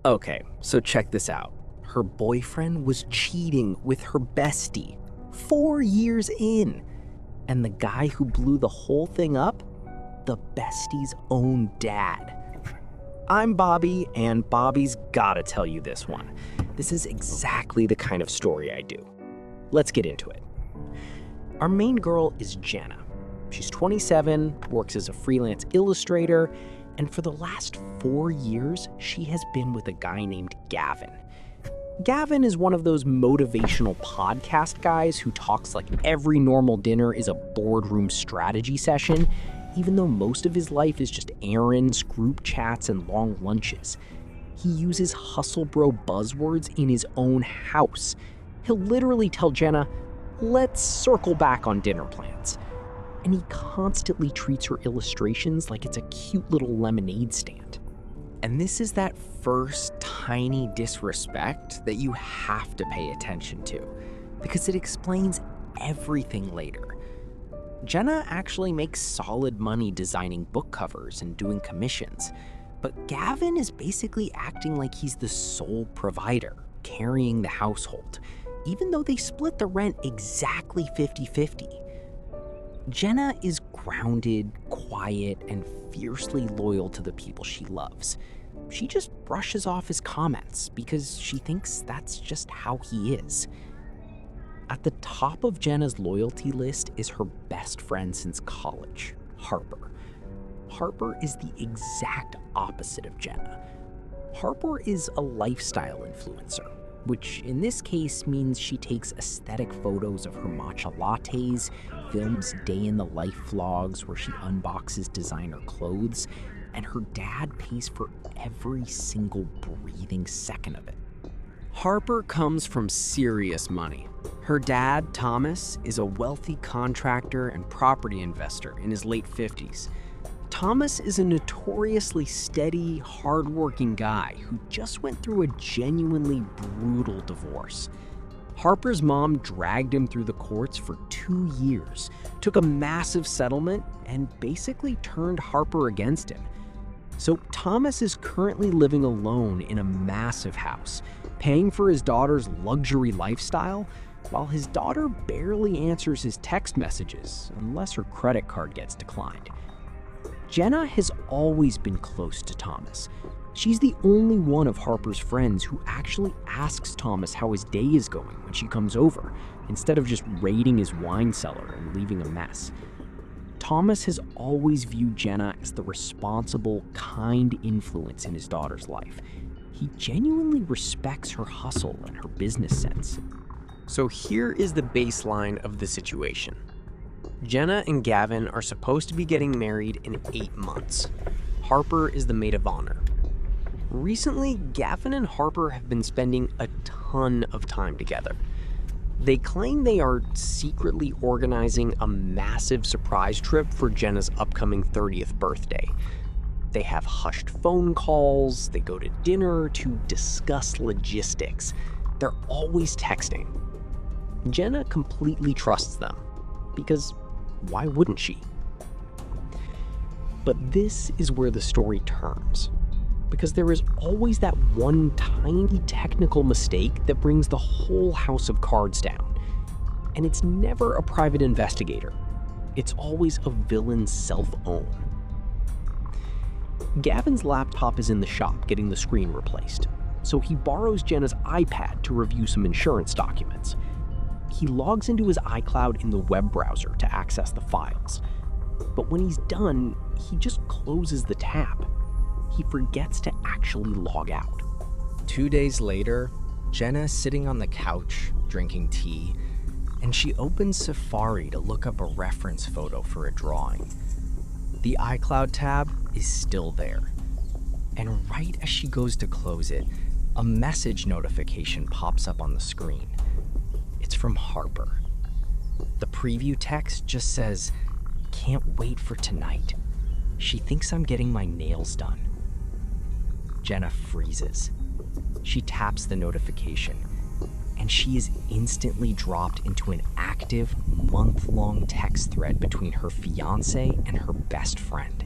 Okay, so check this out. Her boyfriend was cheating with her bestie 4 years in. And the guy who blew the whole thing up? The bestie's own dad. I'm Bobby, and Bobby's gotta tell you this one. This is exactly the kind of story I do. Let's get into it. Our main girl is Jenna. She's 27, works as a freelance illustrator, and for the last 4 years, she has been with a guy named Gavin. Gavin is one of those motivational podcast guys who talks like every normal dinner is a boardroom strategy session, even though most of his life is just errands, group chats, and long lunches. He uses hustle bro buzzwords in his own house. He'll literally tell Jenna, "Let's circle back on dinner plans." And he constantly treats her illustrations like it's a cute little lemonade stand. And this is that first tiny disrespect that you have to pay attention to, because it explains everything later. Jenna actually makes solid money designing book covers and doing commissions, but Gavin is basically acting like he's the sole provider, carrying the household, even though they split the rent exactly 50-50. Jenna is grounded, quiet, and fiercely loyal to the people she loves. She just brushes off his comments because she thinks that's just how he is. At the top of Jenna's loyalty list is her best friend since college, Harper. Harper is the exact opposite of Jenna. Harper is a lifestyle influencer, which in this case means she takes aesthetic photos of her matcha lattes, films day-in-the-life vlogs where she unboxes designer clothes, and her dad pays for every single breathing second of it. Harper comes from serious money. Her dad, Thomas, is a wealthy contractor and property investor in his late 50s. Thomas is a notoriously steady, hardworking guy who just went through a genuinely brutal divorce. Harper's mom dragged him through the courts for 2 years, took a massive settlement, and basically turned Harper against him. So Thomas is currently living alone in a massive house, paying for his daughter's luxury lifestyle, while his daughter barely answers his text messages unless her credit card gets declined. Jenna has always been close to Thomas. She's the only one of Harper's friends who actually asks Thomas how his day is going when she comes over, instead of just raiding his wine cellar and leaving a mess. Thomas has always viewed Jenna as the responsible, kind influence in his daughter's life. He genuinely respects her hustle and her business sense. So here is the baseline of the situation. Jenna and Gavin are supposed to be getting married in 8 months. Harper is the maid of honor. Recently, Gavin and Harper have been spending a ton of time together. They claim they are secretly organizing a massive surprise trip for Jenna's upcoming 30th birthday. They have hushed phone calls, they go to dinner to discuss logistics. They're always texting. Jenna completely trusts them, because why wouldn't she? But this is where the story turns, because there is always that one tiny technical mistake that brings the whole house of cards down. And it's never a private investigator. It's always a villain's self-own. Gavin's laptop is in the shop getting the screen replaced, so he borrows Jenna's iPad to review some insurance documents. He logs into his iCloud in the web browser to access the files. But when he's done, he just closes the tab. He forgets to actually log out. 2 days later, Jenna's sitting on the couch, drinking tea, and she opens Safari to look up a reference photo for a drawing. The iCloud tab is still there. And right as she goes to close it, a message notification pops up on the screen. It's from Harper. The preview text just says, "Can't wait for tonight. She thinks I'm getting my nails done." Jenna freezes. She taps the notification, and she is instantly dropped into an active, month-long text thread between her fiancé and her best friend.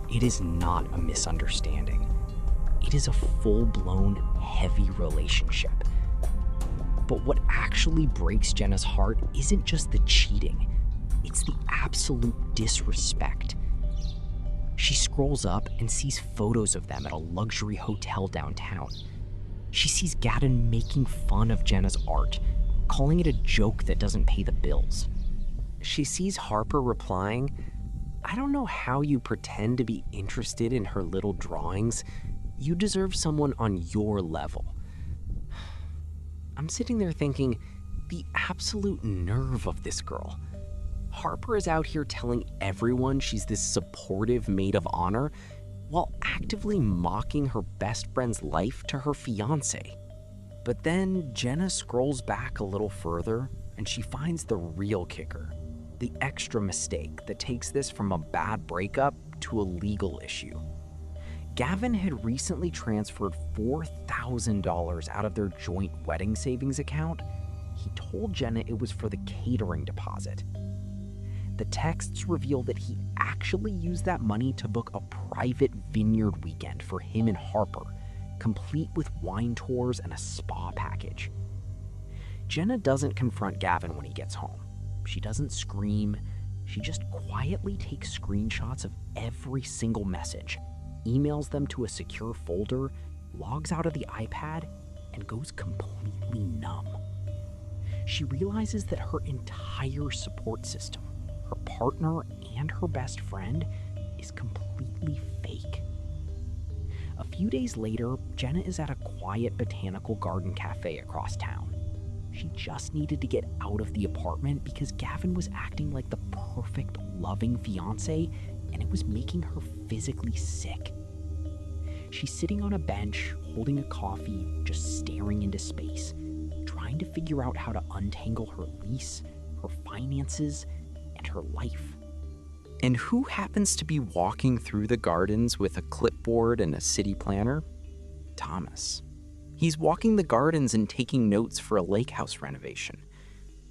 It is not a misunderstanding. It is a full-blown, heavy relationship. But what actually breaks Jenna's heart isn't just the cheating, it's the absolute disrespect. She scrolls up and sees photos of them at a luxury hotel downtown. She sees Gavin making fun of Jenna's art, calling it a joke that doesn't pay the bills. She sees Harper replying, "I don't know how you pretend to be interested in her little drawings. You deserve someone on your level." I'm sitting there thinking, the absolute nerve of this girl. Harper is out here telling everyone she's this supportive maid of honor while actively mocking her best friend's life to her fiancé. But then Jenna scrolls back a little further and she finds the real kicker, the extra mistake that takes this from a bad breakup to a legal issue. Gavin had recently transferred $4,000 out of their joint wedding savings account. He told Jenna it was for the catering deposit. The texts reveal that he actually used that money to book a private vineyard weekend for him and Harper, complete with wine tours and a spa package. Jenna doesn't confront Gavin when he gets home. She doesn't scream. She just quietly takes screenshots of every single message, emails them to a secure folder, logs out of the iPad, and goes completely numb. She realizes that her entire support system, her partner and her best friend, is completely fake. A few days later, Jenna is at a quiet botanical garden cafe across town. She just needed to get out of the apartment because Gavin was acting like the perfect, loving fiancé, and it was making her physically sick. She's sitting on a bench, holding a coffee, just staring into space, trying to figure out how to untangle her lease, her finances, and her life. And who happens to be walking through the gardens with a clipboard and a city planner? Thomas. He's walking the gardens and taking notes for a lake house renovation.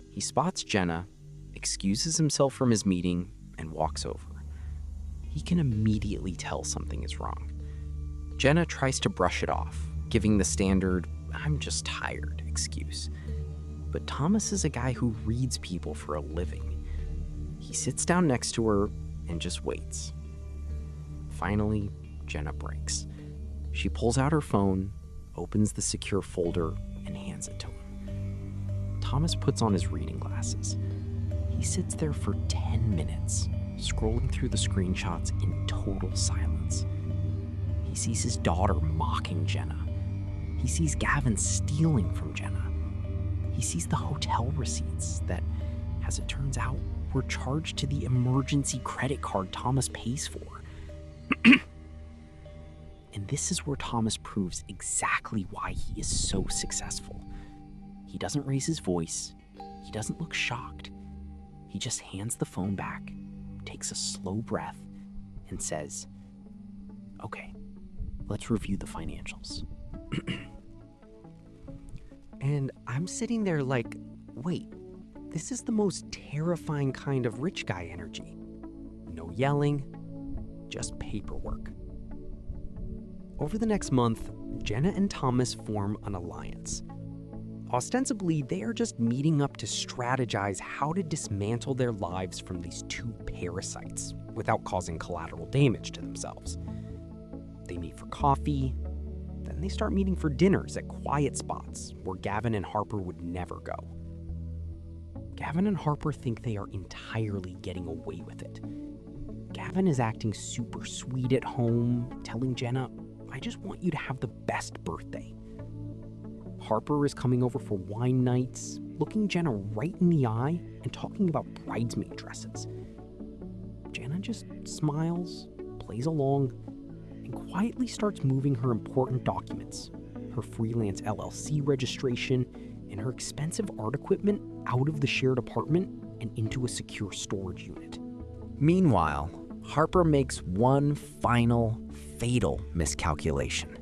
He spots Jenna, excuses himself from his meeting, and walks over. He can immediately tell something is wrong. Jenna tries to brush it off, giving the standard, "I'm just tired" excuse. But Thomas is a guy who reads people for a living. He sits down next to her and just waits. Finally, Jenna breaks. She pulls out her phone, opens the secure folder, and hands it to him. Thomas puts on his reading glasses. He sits there for 10 minutes, scrolling through the screenshots in total silence. He sees his daughter mocking Jenna. He sees Gavin stealing from Jenna. He sees the hotel receipts that, as it turns out, were charged to the emergency credit card Thomas pays for. And this is where Thomas proves exactly why he is so successful. He doesn't raise his voice. He doesn't look shocked. He just hands the phone back, takes a slow breath, and says, "Okay, let's review the financials." And I'm sitting there like, wait, this is the most terrifying kind of rich guy energy. No yelling, just paperwork. Over the next month, Jenna and Thomas form an alliance. Ostensibly, they are just meeting up to strategize how to dismantle their lives from these two parasites without causing collateral damage to themselves. They meet for coffee, then they start meeting for dinners at quiet spots where Gavin and Harper would never go. Gavin and Harper think they are entirely getting away with it. Gavin is acting super sweet at home, telling Jenna, "I just want you to have the best birthday." Harper is coming over for wine nights, looking Jenna right in the eye and talking about bridesmaid dresses. Jenna just smiles, plays along, and quietly starts moving her important documents, her freelance LLC registration, and her expensive art equipment out of the shared apartment and into a secure storage unit. Meanwhile, Harper makes one final, fatal miscalculation.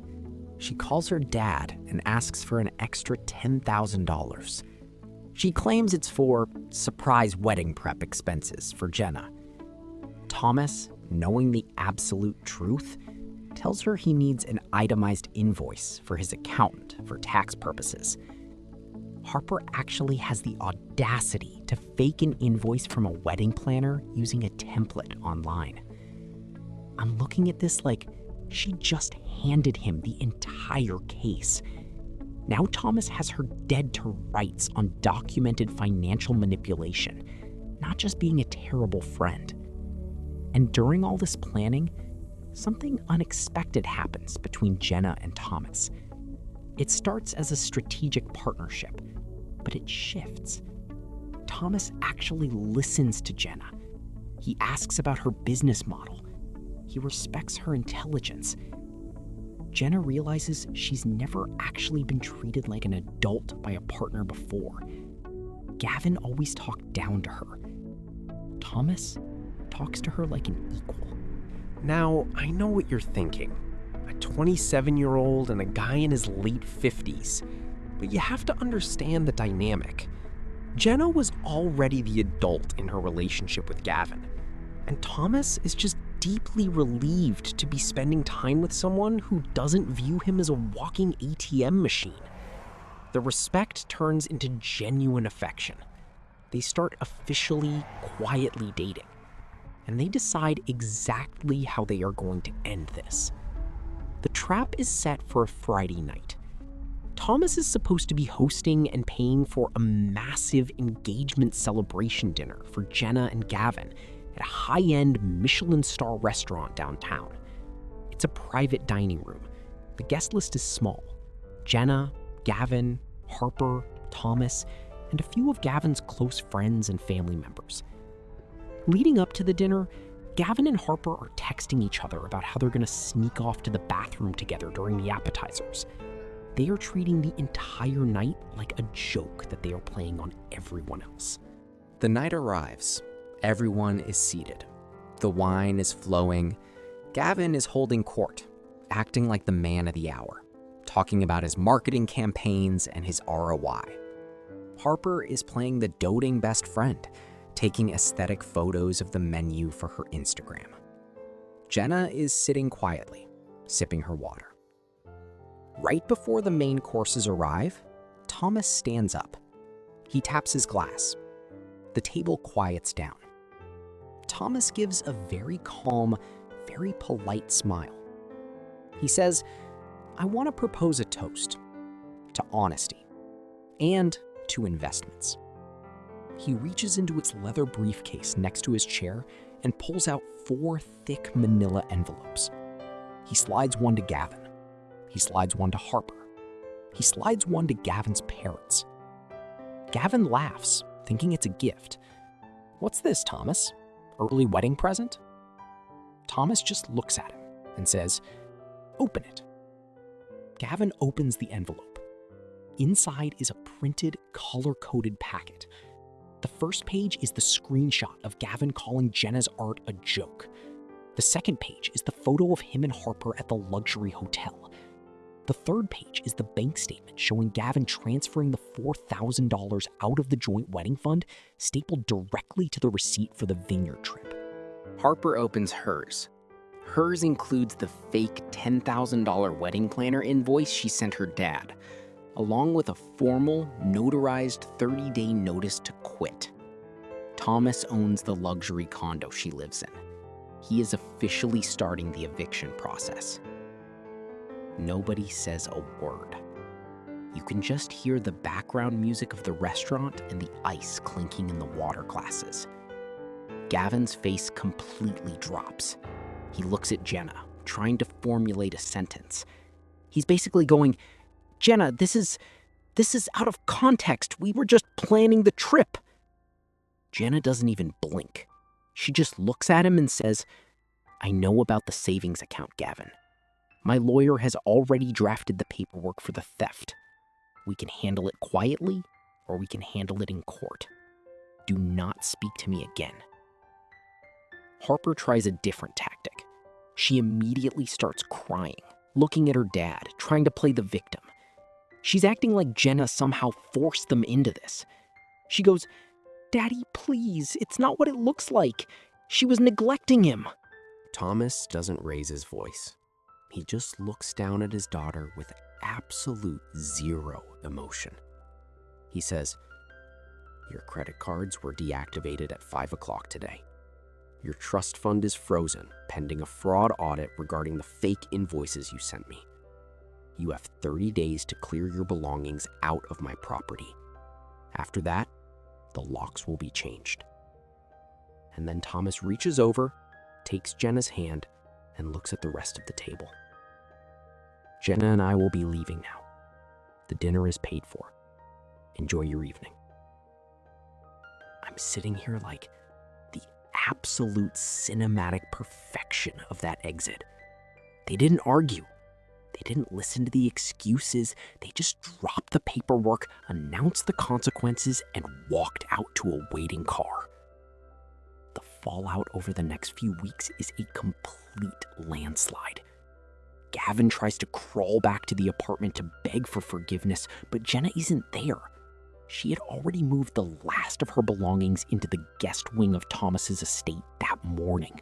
She calls her dad and asks for an extra $10,000. She claims it's for surprise wedding prep expenses for Jenna. Thomas, knowing the absolute truth, tells her he needs an itemized invoice for his accountant for tax purposes. Harper actually has the audacity to fake an invoice from a wedding planner using a template online. I'm looking at this like she just handed him the entire case. Now Thomas has her dead to rights on documented financial manipulation, not just being a terrible friend. And during all this planning, something unexpected happens between Jenna and Thomas. It starts as a strategic partnership, but it shifts. Thomas actually listens to Jenna. He asks about her business model. He respects her intelligence. Jenna realizes she's never actually been treated like an adult by a partner before. Gavin always talked down to her. Thomas talks to her like an equal. Now, I know what you're thinking. A 27-year-old and a guy in his late 50s. But you have to understand the dynamic. Jenna was already the adult in her relationship with Gavin. And Thomas is just deeply relieved to be spending time with someone who doesn't view him as a walking ATM machine. The respect turns into genuine affection. They start officially, quietly dating. And they decide exactly how they are going to end this. The trap is set for a Friday night. Thomas is supposed to be hosting and paying for a massive engagement celebration dinner for Jenna and Gavin at a high-end Michelin star restaurant downtown. It's a private dining room. The guest list is small. Jenna, Gavin, Harper, Thomas, and a few of Gavin's close friends and family members. Leading up to the dinner, Gavin and Harper are texting each other about how they're going to sneak off to the bathroom together during the appetizers. They are treating the entire night like a joke that they are playing on everyone else. The night arrives. Everyone is seated. The wine is flowing. Gavin is holding court, acting like the man of the hour, talking about his marketing campaigns and his ROI. Harper is playing the doting best friend, taking aesthetic photos of the menu for her Instagram. Jenna is sitting quietly, sipping her water. Right before the main courses arrive, Thomas stands up. He taps his glass. The table quiets down. Thomas gives a very calm, very polite smile. He says, "I want to propose a toast to honesty and to investments." He reaches into its leather briefcase next to his chair and pulls out 4 thick manila envelopes. He slides one to Gavin. He slides one to Harper. He slides one to Gavin's parents. Gavin laughs, thinking it's a gift. "What's this, Thomas? Early wedding present?" Thomas just looks at him and says, "Open it." Gavin opens the envelope. Inside is a printed, color-coded packet. The first page is the screenshot of Gavin calling Jenna's art a joke. The second page is the photo of him and Harper at the luxury hotel. The third page is the bank statement showing Gavin transferring the $4,000 out of the joint wedding fund, stapled directly to the receipt for the vineyard trip. Harper opens hers. Hers includes the fake $10,000 wedding planner invoice she sent her dad, along with a formal, notarized 30-day notice to quit. Thomas owns the luxury condo she lives in. He is officially starting the eviction process. Nobody says a word. You can just hear the background music of the restaurant and the ice clinking in the water glasses. Gavin's face completely drops. He looks at Jenna, trying to formulate a sentence. He's basically going, "Jenna, this is out of context. We were just planning the trip." Jenna doesn't even blink. She just looks at him and says, "I know about the savings account, Gavin. My lawyer has already drafted the paperwork for the theft. We can handle it quietly, or we can handle it in court. Do not speak to me again." Harper tries a different tactic. She immediately starts crying, looking at her dad, trying to play the victim. She's acting like Jenna somehow forced them into this. She goes, "Daddy, please, it's not what it looks like. She was neglecting him." Thomas doesn't raise his voice. He just looks down at his daughter with absolute zero emotion. He says, "Your credit cards were deactivated at 5 o'clock today. Your trust fund is frozen pending a fraud audit regarding the fake invoices you sent me. You have 30 days to clear your belongings out of my property. After that, the locks will be changed." And then Thomas reaches over, takes Jenna's hand, and looks at the rest of the table. "Jenna and I will be leaving now. The dinner is paid for. Enjoy your evening." I'm sitting here like the absolute cinematic perfection of that exit. They didn't argue. They didn't listen to the excuses. They just dropped the paperwork, announced the consequences, and walked out to a waiting car. The fallout over the next few weeks is a complete landslide. Gavin tries to crawl back to the apartment to beg for forgiveness, but Jenna isn't there. She had already moved the last of her belongings into the guest wing of Thomas's estate that morning.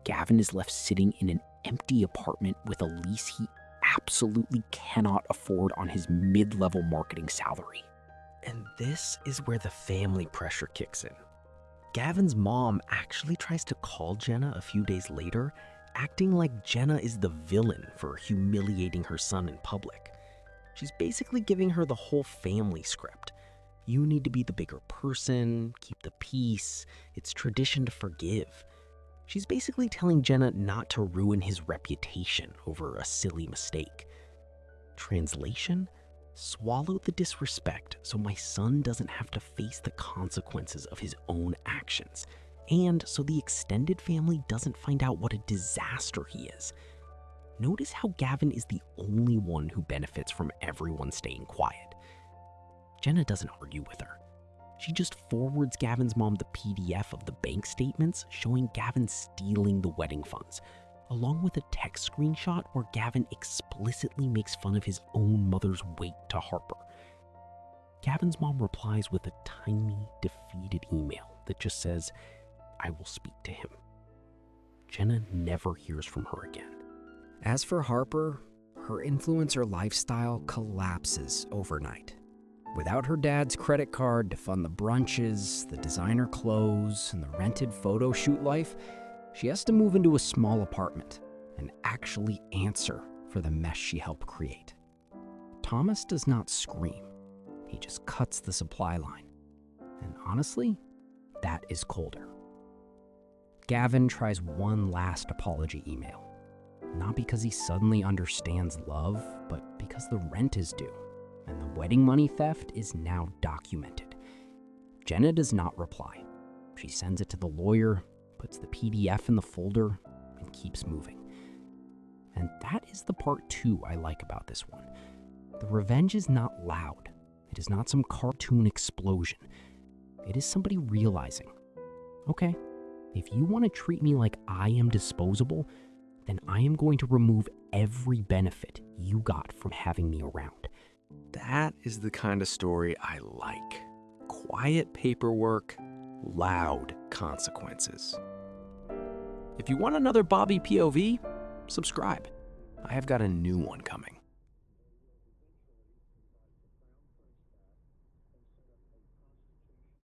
Gavin is left sitting in an empty apartment with a lease he absolutely cannot afford on his mid-level marketing salary. And this is where the family pressure kicks in. Gavin's mom actually tries to call Jenna a few days later, acting like Jenna is the villain for humiliating her son in public. She's basically giving her the whole family script. You need to be the bigger person, keep the peace, it's tradition to forgive. She's basically telling Jenna not to ruin his reputation over a silly mistake. Translation? Swallow the disrespect so my son doesn't have to face the consequences of his own actions, and so the extended family doesn't find out what a disaster he is. Notice how Gavin is the only one who benefits from everyone staying quiet. Jenna doesn't argue with her. She just forwards Gavin's mom the PDF of the bank statements showing Gavin stealing the wedding funds, along with a text screenshot where Gavin explicitly makes fun of his own mother's weight to Harper. Gavin's mom replies with a tiny, defeated email that just says, "I will speak to him." Jenna never hears from her again. As for Harper, her influencer lifestyle collapses overnight. Without her dad's credit card to fund the brunches, the designer clothes, and the rented photo shoot life, she has to move into a small apartment and actually answer for the mess she helped create. Thomas does not scream. He just cuts the supply line. And honestly, that is colder. Gavin tries one last apology email. Not because he suddenly understands love, but because the rent is due, and the wedding money theft is now documented. Jenna does not reply. She sends it to the lawyer, puts the PDF in the folder, and keeps moving. And that is the part 2 I like about this one. The revenge is not loud. It is not some cartoon explosion. It is somebody realizing, okay, if you want to treat me like I am disposable, then I am going to remove every benefit you got from having me around. That is the kind of story I like. Quiet paperwork, loud consequences. If you want another Bobby POV, subscribe. I have got a new one coming.